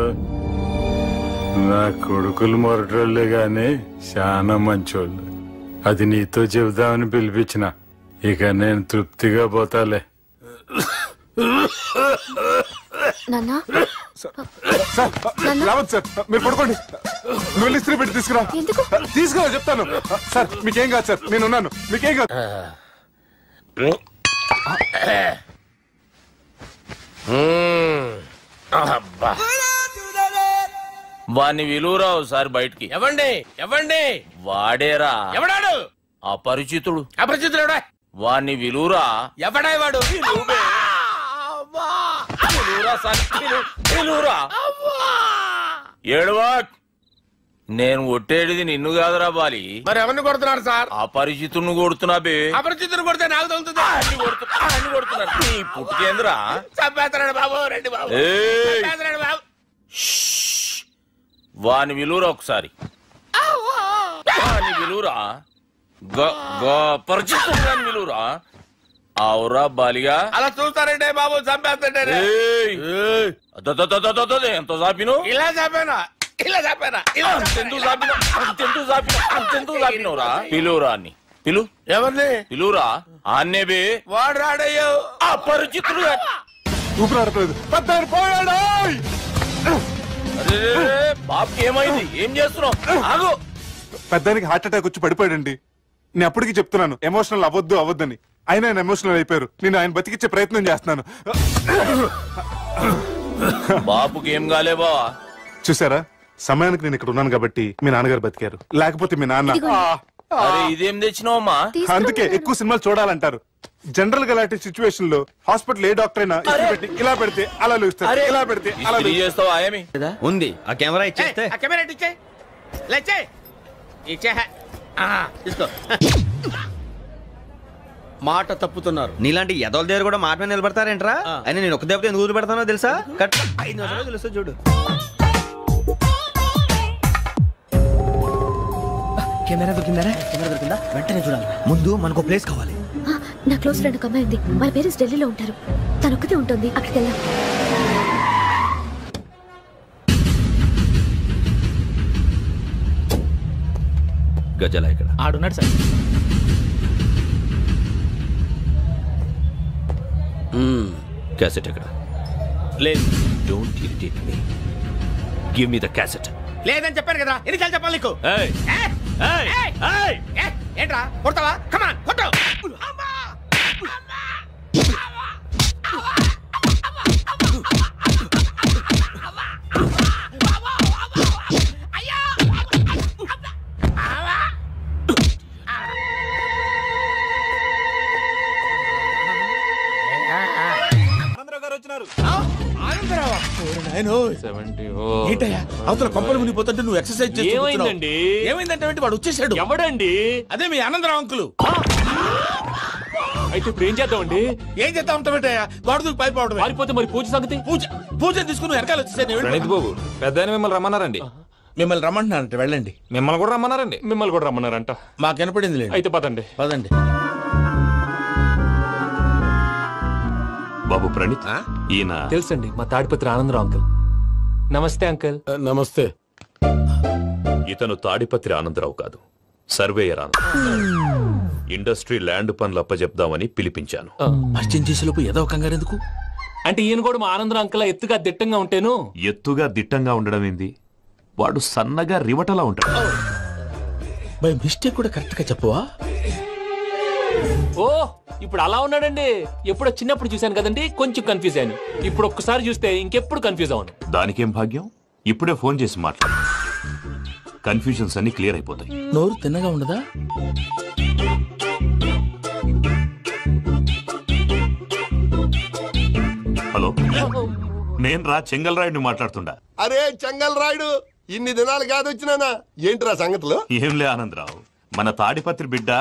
నా కొడుకులు మొరటోళ్ళే గాని చాలా మంచోళ్ళు. అది నీతో చెబుదామని పిలిపించిన. ఇక నేను తృప్తిగా పోతాలే. సార్ మీరు పడుకోండి. నువ్వు వెళ్ళి ఇస్త్రీ పెట్టి తీసుకురా. తీసుకురా చెప్తాను. సార్ మీకేం కాదు సార్, నేనున్నాను, మీకేం కాదు. వాణ్ణి విలువరావు సార్ బయటికి. ఎవండి వాడేరా. ఎవడాడు? అపరిచితుడు. అపరిచితుడు వాణ్ణి విలువరా. ఎవడా వాడు? ఏడవా, నేను కొట్టేది నిన్ను కాదురా బాలి. మరి ఎవరిని కొడుతున్నారు సార్? అపరిచితుడిని కొడుతున్నా బే. అపరిచితుడు కొడితే నాకు తగులుతుంది. అన్ని కొడుతున్నారు. నీ పుట్టుకేంద్రా? చంపేస్తున్నాడు బాబు, రండి బాబు. వాని విలువరా ఒకసారి. వాని విలువరా. పరిచితుడు విలువరా. అవురా బాలిగా. అలా చూస్తారంటే బాబు, చంపేస్తాడే. ఎంత చాపిను? ఇలా చాపానా? ఇలా చాపానా? అంతెందుకు చాపినవురా? పిలువురా అని. పిలు. ఎవరిని పిలువురా? ఆన్నే బే. వాడు రాడయ్యో. అపరిచితుడు. ఊపిరాడలేదు. బాబుకి ఏమైంది? ఏం చేస్తున్నావు? ఆగు. పెద్దానికి హార్ట్ అటాక్ వచ్చి పడిపోయాడండి. నేను అప్పటికి చెప్తున్నాను ఎమోషనల్ అవ్వద్దని. ఆయన ఎమోషనల్ అయిపోయారు. నేను ఆయన బతికిచ్చే ప్రయత్నం చేస్తున్నాను. బాబుకి ఏం కాలే బావా? చూసారా, సమయానికి నేను ఇక్కడ ఉన్నాను కాబట్టి మీ నాన్నగారు బతికారు. లేకపోతే మీ నాన్న. ఇదేం తెచ్చినావమ్మా? అందుకే ఎక్కువ సినిమాలు చూడాలంటారు. జనరల్ గా అలాంటి సిచ్యువేషన్ లో హాస్పిటల్ ఏ డాక్టర్ అయినా ఇలా పెడితే అలా లూస్తారు, ఇలా పెడితే అలా చేస్తావా? ఏమి ఉంది ఆ కెమెరా ఇచ్చేస్తే. తీసుకో. మాట తప్పుతున్నారు. నీలాంటి ఎదల దగ్గర కూడా మాట మీద నిలబడతారేంట్రా? అని నేను ఒక దెబ్బతో ఎందుకు పెడతానో తెలుసా? కట్ 5 నిమిషాలు తెలుసా చూడు. కెమెరా దొరికిందా? వెంటనే చూడాలి. ముందు మనకు ప్లేస్ కావాలి. నా క్లోజ్ ఫ్రెండ్ ఒక అమ్మాయి ఉంది. వాళ్ళ పేరెంట్స్ ఢిల్లీలో ఉంటారు. తను ఒక్కతే ఉంటుంది. అక్కడికి వెళ్దాం. గజల ఇక్కడ ఆడున్నాడు సార్. క్యాసెట్ ఎక్కడ? లేదు. Don't irritate me. Give me the cassette. లేదని చెప్పాను కదా, ఎన్నిసార్లు చెప్పాలి నీకు? ఏంట్రా కొడతావా? కమాన్ కొట్టు. అవతల కొంపలు మునిగిపోతుంటే నువ్వు ఎక్సర్సైజ్ చేస్తూ ఏమైందండి? ఏమైందంటే వాడు వచ్చేసాడు. ఎవడండి? అదే మీ ఆనందరావు అంకులు. అయితే ఇప్పుడు ఏం చేద్దామండి? ఏం చేద్దాం ఉంటావేటయ్యా? వాడు పైపోవడం. పారిపోతే మరి పూజ సంగతి? పూజ తీసుకుని వెనకాల వచ్చేసాను. ప్రణీత్ బాబు, పెద్ద మిమ్మల్ని రమ్మన్నారండి. మిమ్మల్ని రమ్మంటున్నారంట, వెళ్ళండి. మిమ్మల్ని కూడా రమ్మన్నారండి. మిమ్మల్ని కూడా రమ్మన్నారంట. మాకు వినపడింది. అయితే పదండి. బాబు ప్రణీత్, ఈయన తెలుసండి, మా తాడిపత్రి ఆనందరావు అంకుల్. నమస్తే అంకుల్. నమస్తే. ఇతను తాడిపత్రి ఆనందరావు కాదు, సర్వేయర్ ఆనందరావు. ఇండస్ట్రీ ల్యాండ్ పనులు అప్పచెప్దామని పిలిపించాను. పరిచయం చేసేలోపు ఏదో కంగారు ఎందుకు? అంటే ఈయన కూడా మా ఆనందరావు అంకుల్ ఎత్తుగా దిట్టంగా ఉంటేను. ఎత్తుగా దిట్టంగా ఉండడం ఏంది? వాడు సన్నగా రివటలా ఉంటాడు. బై మిస్టేక్ కూడా కరెక్ట్ గా చెప్పవా? ఓ, ఇప్పుడు అలా ఉన్నాడండి. ఎప్పుడో చిన్నప్పుడు చూశాను కదండి, కొంచెం కన్ఫ్యూజ్ అయ్యాను. ఇప్పుడు ఒక్కసారి చూస్తే ఇంకెప్పుడు కన్ఫ్యూజ్ అవ్వను. దానికేం భాగ్యం, ఇప్పుడే ఫోన్ చేసి మాట్లాడు. కన్ఫ్యూజన్స్ అన్ని క్లియర్ అయిపోతాయి. నోరు తిన్నగా ఉండదా? హలో, నేను చెంగల్ రాయుడిని మాట్లాడుతుండా. అరే చెంగల్ రాయుడు, ఇన్ని దినాలు కాదు వచ్చినానా? ఏంట్రా సంగతులు? ఏంలే ఆనందరావు, మన తాడిపత్రి బిడ్డ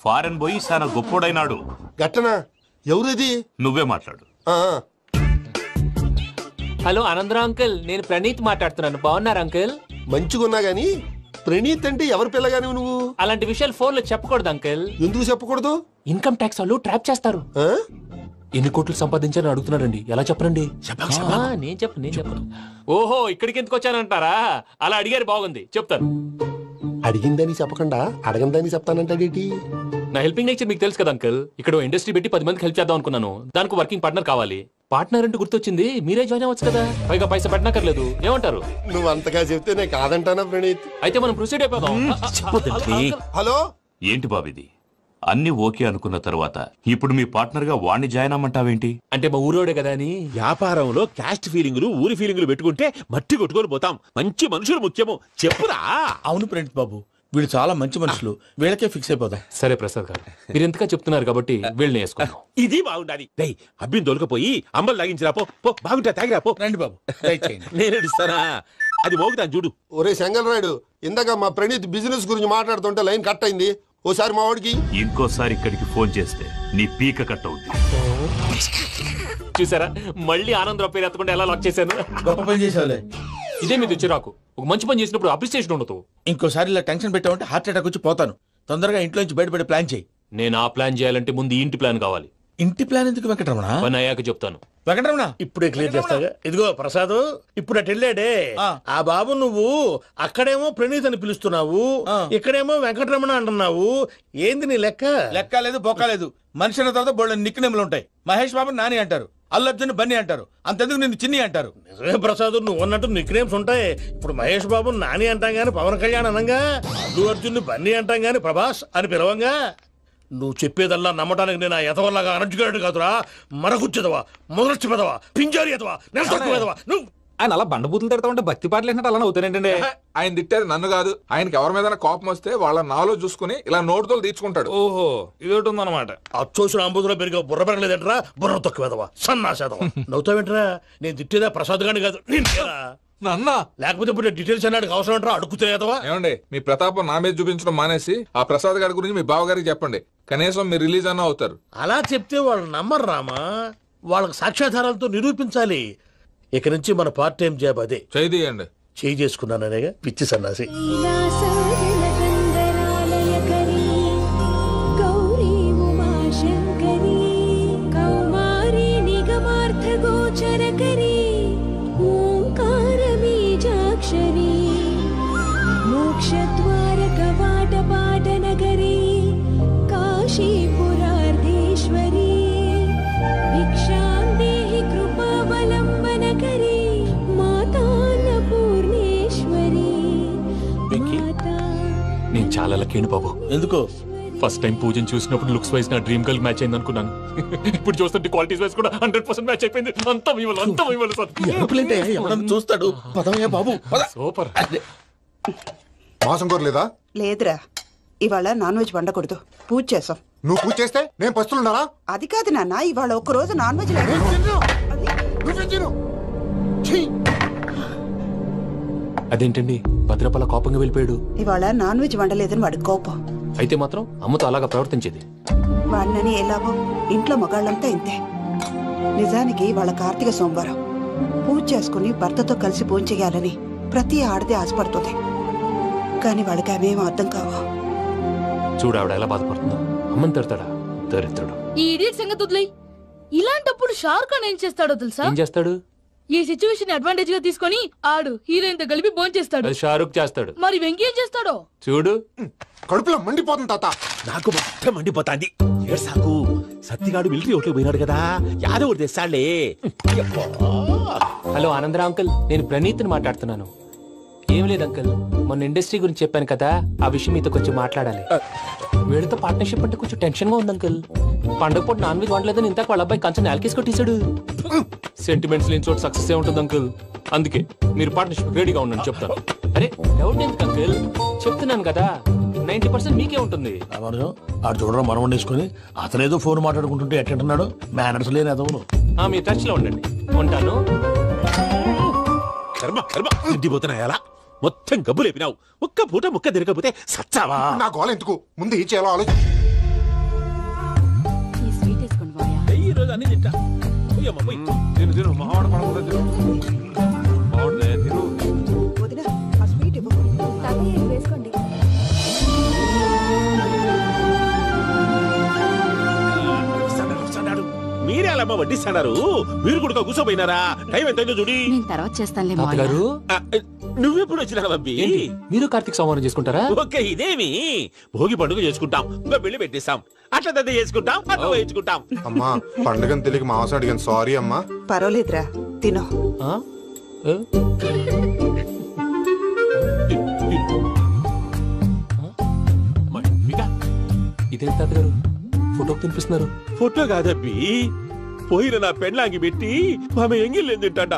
ఫారెన్ పోయి చాలా గొప్పోడైనాడు. గట్టనా? ఎవరిది? నువ్వే మాట్లాడు. హలో ఆనందరావు అంకుల్, నేను ప్రణీత్ మాట్లాడుతున్నాను. బాగున్నారు అంకుల్? మంచిగున్నా గాని ప్రణీత్ అంటే ఎవరి పిల్లగాని నువ్వు? అలాంటి విషయాలు ఫోన్ లో చెప్పకూడదు అంకుల్. ఎందుకు చెప్పకూడదు? ఇన్కమ్ ట్యాక్స్ వాళ్ళు ట్రాప్ చేస్తారు. ఎన్ని కోట్లు సంపాదించాలని అడుగుతున్నారండి, ఎలా చెప్పరండి? నేను చెప్పను. ఓహో, ఇక్కడికి ఎందుకు వచ్చానంటారా? అలా అడిగారు, బాగుంది, చెప్తాను. అడిగిందని చెప్పకుండా అడగందని చెప్తానంటాడేటి? నా హెల్పింగ్ నేచర్ మీకు తెలుసు కదా అంకుల్. ఇక్కడ ఇండస్ట్రీ పెట్టి 10 మందికి హెల్ప్ చేద్దాం అనుకున్నాను. దానికి వర్కింగ్ పార్ట్నర్ కావాలి. పార్ట్నర్ అంటే గుర్తొచ్చింది, మీరే జాయిన్ అవ్వచ్చు కదా, పైగా పైసా పెట్టనక్కర్లేదు. ఏమంటారు? నువ్వు అంతగా చెప్తేనే కాదంటానా ప్రణీత్? అయితే మనం ప్రొసీడ్ అయిపోదాం. హలో, ఏంటి బాబిది? అన్ని ఓకే అనుకున్న తర్వాత ఇప్పుడు మీ పార్ట్నర్ గా వాణ్ణి జాయిన్ అమ్మంటావేంటి? అంటే మా ఊరోడే కదా అని. వ్యాపారంలో క్యాస్ట్ ఫీలింగులు, ఊరి ఫీలింగులు పెట్టుకుంటే మట్టి కొట్టుకొని పోతాం. మంచి మనుషులు ముఖ్యము, చెప్పురా. అవును ప్రణీత్ బాబు, వీళ్ళు చాలా మంచి మనుషులు, వీళ్ళకే ఫిక్స్ అయిపోదాం. సరే ప్రసాద్ గారు, మీరు ఎంతగా చెప్తున్నారు కాబట్టి వీళ్ళని వేసుకున్నాం. ఇది బాగుండాలి. అబ్బిని దొలకపోయి అంబలు లాగించిరా, పో బాగుంటా, తాగిరా పో. రండి బాబు, దయచేయండి. నేను ఇస్తానా? అది మోగుతాను చూడు. ఒరే చెంగల్ రాయుడు, ఇందాక మా ప్రణీత్ బిజినెస్ గురించి మాట్లాడుతుంటే లైన్ కట్ అయింది. ఓసారి మా వాడికి ఇంకోసారి ఇక్కడికి ఫోన్ చేస్తే నీ పీక కట్ అవుతుంది. చూసారా, మళ్ళీ ఆనందరావు పేరు ఎత్తకుండా ఎలా లాక్ చేశాను. గొప్ప పని చేసేవాళ్ళే. ఇదే మీద చిరాకు. ఒక మంచి పని చేసినప్పుడు అప్రిసియేషన్ ఉండదు. ఇంకోసారి ఇలా టెన్షన్ పెట్టామంటే హార్ట్ అటాక్ వచ్చి పోతాను. తొందరగా ఇంట్లో నుంచి బయటపడే ప్లాన్ చేయి. నేను ఆ ప్లాన్ చేయాలంటే ముందు ఇంటి ప్లాన్ కావాలి. ఇంటి ప్లాన్ ఎందుకు వెంకటరమణ? పని అయ్యాక చెప్తాను. వెంకటరమణ ఇప్పుడే క్లియర్ చేస్తాగా. ఇదిగో ప్రసాద్, ఇప్పుడు అటు వెళ్ళాడే ఆ బాబు, నువ్వు అక్కడేమో ప్రణీత్ అని పిలుస్తున్నావు, ఇక్కడేమో వెంకటరమణ అంటున్నావు. ఏంది నీ లెక్క? లెక్క లేదు, బొక్క లేదు. మనిషి అన్న తర్వాత బోళ్ళ నిక్నెములు ఉంటాయి. మహేష్ బాబు నాని అంటారు, అల్లు అర్జున్ బన్నీ అంటారు, అంతెందుకు నిన్ను చిన్ని అంటారు. నిజమే ప్రసాద్, నువ్వు అన్నట్టు నిక్నేమ్స్ ఉంటాయి. ఇప్పుడు మహేష్ బాబు నాని అంటాం గాని పవన్ కళ్యాణ్ అనంగా, అల్లు అర్జున్ బన్నీ అంటాం గాని ప్రభాస్ అని పిలవంగా. నువ్వు చెప్పేదల్లా నమ్మటానికి నేను ఆ ఎతవల్లాగా అనర్జుకేటెడ్ కాదురా. మరగుచ్చదవా, మొదలచ్చి పెదవా, పింజారి ఎదవా, నెలసొక్కుదవా నువ్వు. ఆయన అలా బండబూతులు తిడతా ఉంటే భక్తి పాటలు ఏంటంటే అలా అవుతానంటే. ఆయన తిట్టేది నన్ను కాదు, ఆయనకి ఎవరి మీద కోపం వస్తే వాళ్ళ నాలో చూసుకుని ఇలా నోటుతో తీర్చుకుంటాడు. ఓహో, ఇదొకటి ఉందన్నమాట. అచ్చోసిన అంబుధులో పెరిగే బుర్ర పెరగలేదంటరా, బుర్ర తొక్కువేదవా, సన్నాసేదవా. నవ్వుతావేంటరా? నేను తిట్టేదా ప్రసాద్ గాని కాదు, నన్నా. లేకపోతే ఇప్పుడు డీటెయిల్స్ అన్నాడు అవసరం అంటారా? అడుగుతాయేదవా. ఏమండి, మీ ప్రతాపం నా మీద చూపించడం మానేసి ఆ ప్రసాద్ గారి గురించి మీ బావగారికి చెప్పండి. కనీసం మీరు రిలీజ్ అన్న అవుతారు. అలా చెప్తే వాళ్ళు నమ్మరు రామా. వాళ్ళకి సాక్ష్యాధారాలతో నిరూపించాలి. ఇక నుంచి మన పార్ట్ టైం జాబ్ అదే. చేయండి. చేయి చేసుకున్నాననేగా పిచ్చి సన్నాసి. నేను చాలా లక్కీని బాబు. ఎందుకు? ఫస్ట్ టైం పూజను చూసినప్పుడు లుక్స్ వైజ్ నా డ్రీమ్ గర్ల్ మ్యాచ్ అయింది అనుకున్నాను. ఇప్పుడు చూస్తుంటే క్వాలిటీస్ వైజ్ కూడా 100% మ్యాచ్ అయిపోయింది. అంతా చూస్తాడు. బాబు సూపర్. మాసం కోరలేదా? లేదురా, ఇవాళ నాన్ వెజ్ వండకూడదు, పూజ చేసాం. నువ్వు పూజ చేస్తే నేను పస్తులున్నారా? అది కాదు నాన్న, ఇవాళ ఒక్కరోజు నాన్ వెజ్ అదేంటండి భద్రపల కోపంగా వెళ్ళిపోయాడు? ఇవాళ నాన్ వెజ్ వండలేదని వాడి కోపం. అయితే మాత్రం అమ్మతో అలాగా ప్రవర్తించేది. వాడినని ఎలాగో ఇంట్లో మగాళ్ళంతా ఇంతే. నిజానికి వాళ్ళ కార్తీక సోమవారం పూజ చేసుకుని భర్తతో కలిసి పూజ చేయాలని ప్రతి ఆడది ఆశపడుతుంది. కానీ వాళ్ళకి అవేమో అర్థం కావు. చూడు ఆవిడ ఎలా బాధపడుతుందో. అమ్మని తిడతాడా దరిద్రుడు. ఈ ఇడియట్ సంగతి వదిలేయ్. ఇలాంటప్పుడు షారుఖ్ ఖాన్ ఏం చేస్తాడో తెలుసా? ఏం చేస్తాడు? ఈ సిచ్యువేషన్ అడ్వాంటేజ్ గా తీసుకొని ఆడు హీరోయిన్ తో కలిపి బోన్ చేస్తాడు. షారుఖ్ చేస్తాడు. మరి వెంకీ ఏం చేస్తాడో చూడు. కడుపులో మండిపోతుంది తాత. నాకు మొత్తం మండిపోతాంది. సాకు సత్తిగాడు మిలిటరీ ఓట్లు పోయినాడు కదా, యాదవ్ ఒకటి తెస్తాడులే. హలో ఆనందరావు అంకుల్, నేను ప్రణీత్ని మాట్లాడుతున్నాను. ఏం లేదు అంకుల్, మొన్న ఇండస్ట్రీ గురించి చెప్పాను కదా, ఆ విషయం మీతో కొంచెం మాట్లాడాలి. వీళ్ళతో పార్ట్నర్షిప్ అంటే కొంచెం టెన్షన్ గా ఉంది అంకుల్. పండుగ పూట నాన్ వెజ్ వండలేదని ఇంతకు వాళ్ళ అబ్బాయి కంచెం నేలకేసి కొట్టేశాడు. సెంటిమెంట్స్ లేని చోట సక్సెస్ ఏ ఉంటుంది అంకుల్. అందుకే మీరు పార్ట్నర్షిప్ రెడీగా ఉండండి చెప్తాను. అరే డౌట్ ఎందుకు అంకుల్, చెప్తున్నాను కదా 90% మీకే ఉంటుంది. ఆడు చూడడం మనం వండేసుకుని అతనేదో ఫోన్ మాట్లాడుకుంటుంటే ఎట్టంటున్నాడు మేనర్స్ లేని అదవును. మీరు టచ్ లో ఉండండి, ఉంటాను. కర్మ కర్మ తిండిపోతున్నాయా? మొత్తం గబ్బు లేపినావు. ఒక్క పూట ముక్క తిరగకపోతే సచ్చావా? నా గోల ఎందుకు, ముందు ఏం చేయాలో ఆలోచి. ఈ రోజు అన్ని తింటా. తిను తిను మావాడు పడకుండా తిను. మావాడులే తిను. వేసుకోండి. మీరే అలా వడ్డిస్తున్నారు. మీరు కూడా కూర్చోపోయినారా? టైం ఎంతైందో చూడి. తర్వాత చేస్తానులే గారు. నువ్వెప్పుడు వచ్చినా బంబి? మీరు కార్తీక సంహారం చేసుకుంటారా? ఓకే, ఇదేమి భోగి పండుగ చేసుకుంటాం, ఇంకా పెళ్లి పెట్టేస్తాం, అట్లా దద్ద చేసుకుంటాం, అట్లా వేయించుకుంటాం. అమ్మా పండుగని తెలియక మాంసం అడిగాను, సారీ అమ్మా. పర్వాలేదురా, తినో. ఇదేంటి తాతగారు ఫోటోకి తినిపిస్తున్నారు? ఫోటో కాదబ్బి, పోయిన నా పెళ్ళాంగి పెట్టి ఆమె ఎంగిల్లేం తింటాడ.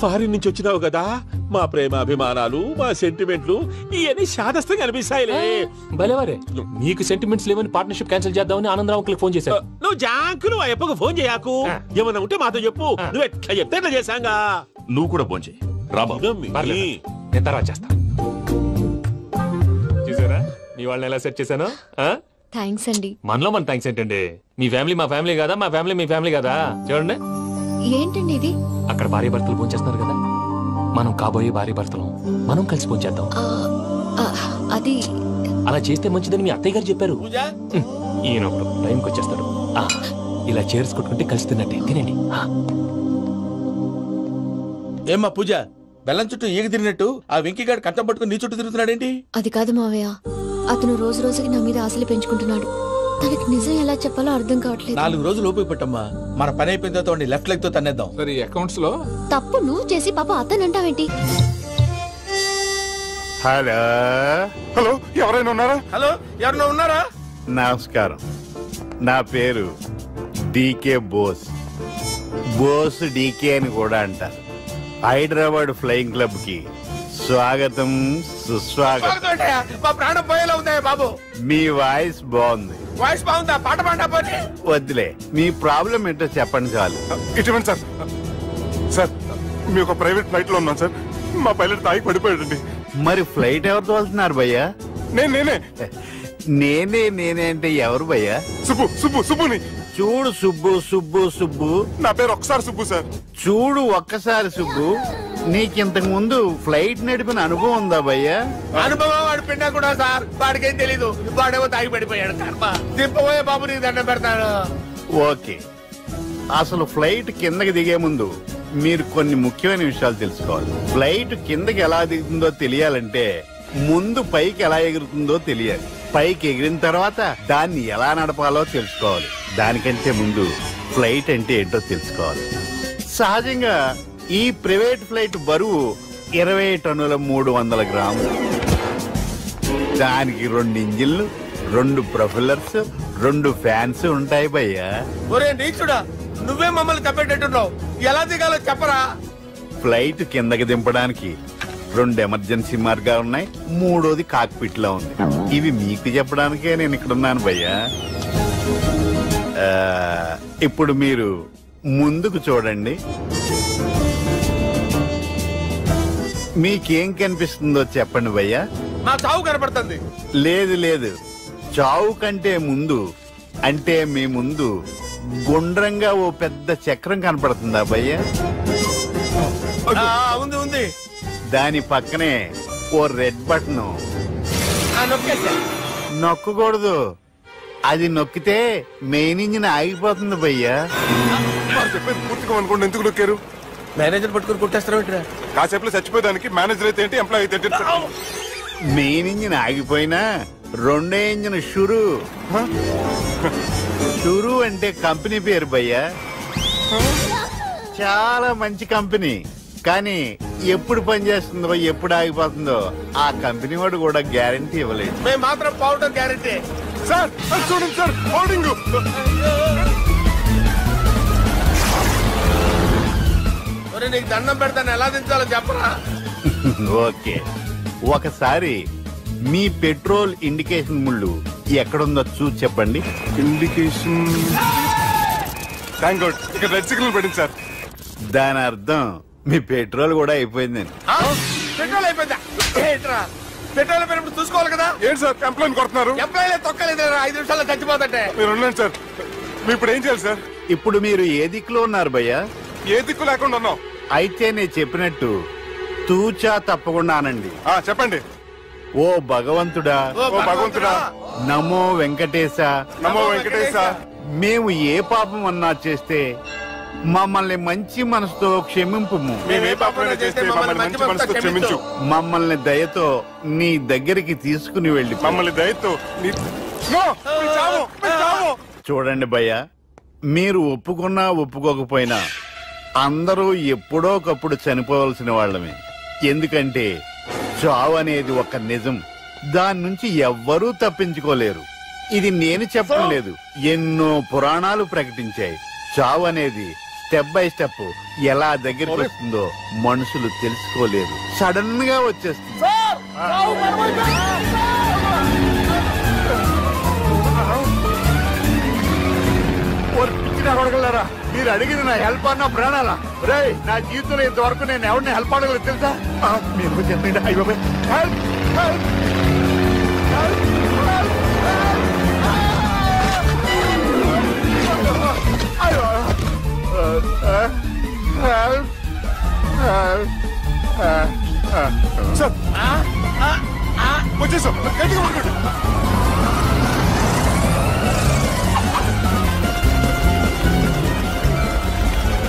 ఫారిన్ నుంచి వచ్చినావు కదా, మా ప్రేమ అభిమానాలు, మా సెంటిమెంట్లు ఇవన్నీ శాదస్తంగా అనిపిస్తాయిలే. భలేవారే, మీకు సెంటిమెంట్స్ లేవని పార్ట్నర్షిప్ క్యాన్సిల్ చేద్దామని ఆనందరావు అంకుల్ ఫోన్ చేశారు. నువ్వు జాంకులు ఆ అప్పకు ఫోన్ చేయకు. ఏమన్నా ఉంటే మాతో చెప్పు. నువ్వు ఎట్లా చెప్తే ఎట్లా చేశాంగా. నువ్వు కూడా ఫోన్ చేయి రాబా. నేను తర్వాత చేస్తా. చూసారా మీ వాళ్ళని ఎలా సెట్ చేశాను? థ్యాంక్స్ అండి. మనలో మన థ్యాంక్స్ ఏంటండి? మీ ఫ్యామిలీ మా ఫ్యామిలీ కదా, మా ఫ్యామిలీ మీ ఫ్యామిలీ కదా. చూడండి ఏంటండి ఇది? అక్కడ భార్య భర్తలు ఫోన్ చేస్తున్నారు కదా, మనం కాబోయే భార్య భర్తలు మనం కలిసి ఫోన్ చేద్దాం. అది అలా చేస్తే మంచిదని మీ అత్తయ్య గారు చెప్పారు. ఈయన ఒకడు టైంకి వచ్చేస్తాడు. ఇలా చేర్స్ కొట్టుకుంటే కలిసి తిన్నట్టే. తినండి. ఏమ్మా పూజ, బెల్లం చుట్టూ ఈగ తిరిగినట్టు ఆ వెంకీగాడు కంటం పట్టుకుని నీ చుట్టూ తిరుగుతున్నాడేంటి? అది కాదు మావయ్య, అతను రోజు రోజుకి నా మీద ఆశలు పెంచుకుంటున్నాడు. తనకి నిజం ఎలా చెప్పాలో అర్థం కావట్లేదు. 4 రోజులు ఓపిక పట్టమ్మా, మన పని అయిపోయిన తర్వాత లెఫ్ట్ లెగ్ తో తన్నేద్దాం. సరే అకౌంట్స్ లో తప్పు నువ్వు చేసి పాప అతను అంటావేంటి? హలో హలో, ఎవరైనా ఉన్నారా? హలో, ఎవరైనా ఉన్నారా? నమస్కారం, నా పేరు డీకే బోస్. బోస్ డీకే అని కూడా అంటారు. హైదరాబాద్ ఫ్లయింగ్ క్లబ్ కి స్వాగతం సుస్వాగతం. మా ప్రాణం పోయేలా ఉందా బాబు? మీ వాయిస్ బాగుంది. వాయిస్ బాగుందా? పాట పాడా పోనీ. వద్దులే, మీ ప్రాబ్లం ఏంటో చెప్పండి చాలు. ఇటువంటి సార్, సార్ మీ ఒక ప్రైవేట్ ఫ్లైట్ లో ఉన్నాం సార్. మా పైలట్ తాగి పడిపోయాడండి. మరి ఫ్లైట్ ఎవరు తోలుతున్నారు భయ్యా? నేనే నేనే అంటే ఎవరు భయ్యా? సుబ్బుని. చూడు సుబ్బు, నా పేరు ఒకసారి సుబ్బు సార్. చూడు ఒక్కసారి సుబ్బు, నీకింతకు ముందు ఫ్లైట్ నడిపిన అనుభవం ఉందా భయ్యా? అనుభవం వాడు పిండా కూడా సార్, వాడికేం తెలీదు. వాడేమో తాగి పడిపోయాడు. కర్మ దింపబోయే బాబు నీకు దండం పెడతాడు. ఓకే, అసలు ఫ్లైట్ కిందకి దిగే ముందు మీరు కొన్ని ముఖ్యమైన విషయాలు తెలుసుకోవాలి. ఫ్లైట్ కిందకి ఎలా దిగుతుందో తెలియాలంటే ముందు పైకి ఎలా ఎగురుతుందో తెలియాలి. పైకి ఎగిరిన తర్వాత దాన్ని ఎలా నడపాలో తెలుసుకోవాలి. దానికంటే ముందు ఫ్లైట్ అంటే ఏంటో తెలుసుకోవాలి. సహజంగా ఈ ప్రైవేట్ ఫ్లైట్ బరువు 20 టన్నుల 300 గ్రాములు. దానికి 2 ఇంజిన్లు, 2 ప్రొఫెల్లర్స్, 2 ఫ్యాన్స్ ఉంటాయి భయ్యా. ఒరే నీచుడా, నువ్వే మమ్మల్ని తప్పేటట్టున్నావు. ఎలా దిగాలో చెప్పరా? ఫ్లైట్ కిందకి దింపడానికి 2 ఎమర్జెన్సీ మార్గాలు ఉన్నాయి, 3వది కాక్పిట్ లో ఉంది. ఇవి మీకు చెప్పడానికే నేను ఇక్కడ ఉన్నాను భయ్యా. ఇప్పుడు మీరు ముందుకు చూడండి. మీకేం కనిపిస్తుందో చెప్పండి భయ్యా. మా చావు కనపడుతుంది. లేదు, చావు కంటే ముందు అంటే మీ ముందు గుండ్రంగా ఓ పెద్ద చక్రం కనపడుతుందా భయ్యా? ఉంది. దాని పక్కనే ఓ రెడ్ బటన్. నొక్కకూడదు, అది నొక్కితే మెయిన్ ఇంజిన్ ఆగిపోతుంది భయ్యా. చెప్పేది పూర్తిగా అనుకోండి. ఎందుకు నొక్కారు? మేనేజర్ పట్టుకుని కొట్టేస్తారా? కాసేపులో చచ్చిపోయేదానికి మేనేజర్ అయితే ఏంటి, ఎంప్లాయ్ అయితే ఏంటి? మెయిన్ ఇంజిన్ ఆగిపోయినా 2వ ఇంజిన్ షురు అంటే కంపెనీ పేరు భయ్యా. చాలా మంచి కంపెనీ, కానీ ఎప్పుడు పనిచేస్తుందో ఎప్పుడు ఆగిపోతుందో ఆ కంపెనీ వాడు కూడా గ్యారంటీ ఇవ్వలేదు. మేము మాత్రం పౌడర్ గ్యారంటీ. సార్ చూడండి సార్, హోర్డింగ్. నీకు దండం పెడతాను, ఎలా దించాలో చెప్పరా? ఓకే, ఒకసారి మీ పెట్రోల్ ఇండికేషన్ ముళ్ళు ఎక్కడుందో చూసి చెప్పండి. ఇండికేషన్ థ్యాంక్ గాడ్, ఇక్కడ రెడ్ సిగ్నల్ పడింది సార్. దాని అర్థం మీ పెట్రోల్ కూడా అయిపోయిందండి. పెట్రోల్ అయిపోయిందా? ఏంట్రా పెట్రోల్ అయిపోయినప్పుడు చూసుకోవాలి కదా. ఏంటి సార్ కంప్లైంట్ కొడుతున్నారు? ఎంప్లాయీలే తొక్కలేదు, 5 నిమిషాల్లో చచ్చిపోతుంటే. మీరు ఉండండి సార్, మీరు ఇప్పుడు ఏం చేయాలి సార్? ఇప్పుడు మీరు ఏ దిక్కులో ఉన్నారు భయ్యా? ఏ దిక్కు లేకుండా ఉన్నాం. అయితే నేను చెప్పినట్టు తూచా తప్పకుండా అనండి. చెప్పండి. ఓ భగవంతుడా, ఓ భగవంతుడా, నమో వెంకటేశ, నమో వెంకటేశ. మేము ఏ పాపం అన్నా చేస్తే మమ్మల్ని మంచి మనసుతో క్షమింపు. మమ్మల్ని దయతో నీ దగ్గరికి తీసుకుని వెళ్ళి మమ్మల్ని దయతో చూడండి భయ్య, మీరు ఒప్పుకున్నా ఒప్పుకోకపోయినా అందరూ ఎప్పుడో ఒకప్పుడు చనిపోవలసిన వాళ్ళమే. ఎందుకంటే చావు అనేది ఒక నిజం, దాని నుంచి ఎవ్వరూ తప్పించుకోలేరు. ఇది నేను చెప్పడం లేదు, ఎన్నో పురాణాలు ప్రకటించాయి. చావు అనేది స్టెప్ బై స్టెప్ ఎలా దగ్గరికి వస్తుందో మనుషులు తెలుసుకోలేరు, సడన్ గా వచ్చేస్తుంది. మీరు అడిగింది నా హెల్ప్ అన్న ప్రాణాలా? రే, నా జీవితంలో ఇంతవరకు నేను ఎవరిని హెల్ప్ అడగలేదు తెలుసా? మీరు చెప్పండి. అయ్యో హెల్ప్ హెల్ప్ వచ్చేసాం, గట్టిగా పట్టుకోండి.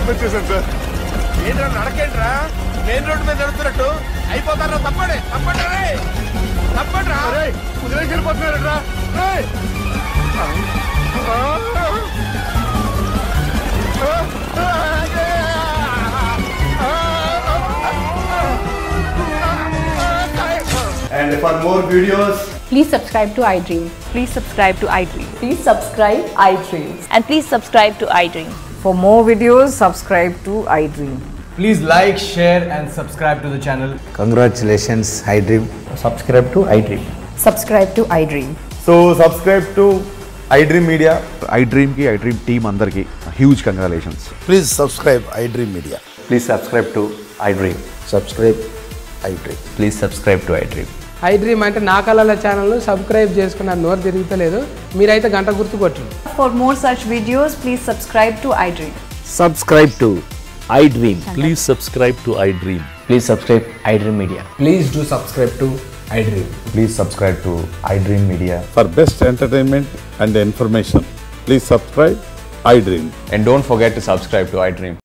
వచ్చేసాను సార్. ఏంట్రా నడకేంట్రా? మెయిన్ రోడ్డు మీద నడుస్తున్నట్టు అయిపోతారా? తప్పండి తప్పండి రే, తప్పండి రా. కుదిరేసి వెళ్ళిపోతున్నారా? And for more videos, please subscribe to iDream. Please subscribe to iDream. Please subscribe iDream. And please subscribe to iDream. For more videos, subscribe to iDream. please like, share and subscribe to the channel. Congratulations, iDream. Subscribe to iDream. Subscribe to iDream. So subscribe to iDream Media. iDream ki iDream team andarki huge congratulations. Please subscribe iDream Media. Please subscribe to iDream. Subscribe iDream. Please subscribe to iDream. iDream అంటే నా కళల ఛానల్ సబ్స్క్రైబ్ చేసుకున్న నోరు తిరుగుతలేదు, మీరైతే గంట గుర్తు కొట్టండి. For more such videos, please subscribe to iDream. Subscribe to iDream. Please subscribe to iDream. Please subscribe iDream Media. Please do subscribe to iDream. Please subscribe to iDream Media. For best entertainment and information, please subscribe iDream. And don't forget to subscribe to iDream.